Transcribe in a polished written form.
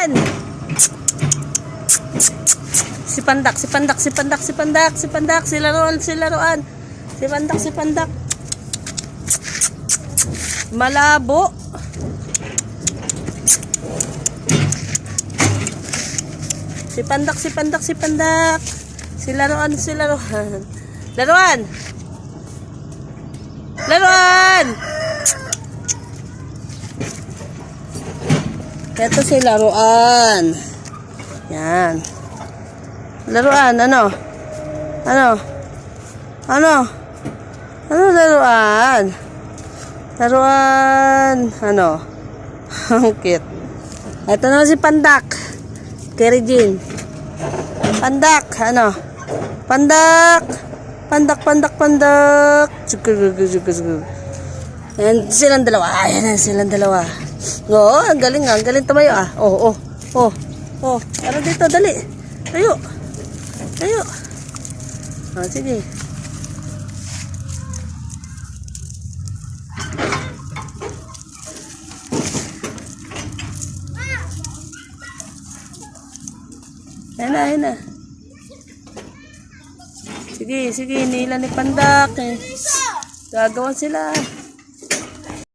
laruan. Si Pandak, si Pandak, si Pandak, si Pandak, si Pandak, si laruan, si laruan. Si Pandak, si Pandak. Malabo. Si Pandak, si Pandak, si Pandak. Si laruan, si laruan. Laruan. Laruan. Ito si laruan. Yan. Laruan, ano? Ano? Ano? Ano laruan? Laruan, ano? Ang cute. Ito na si Pandak. Kay Regine. Pandak, ano? Pandak. Pandak, Pandak, Pandak. Yan silang dalawa. Ayan silang dalawa. Oo, ang galing nga. Ang galing tumayo ah. Oh. Tara dito, dali. Tayo. Tayo. Ah, sige. Ayan na. Sige, nila ni Pandak eh. Gagawan sila.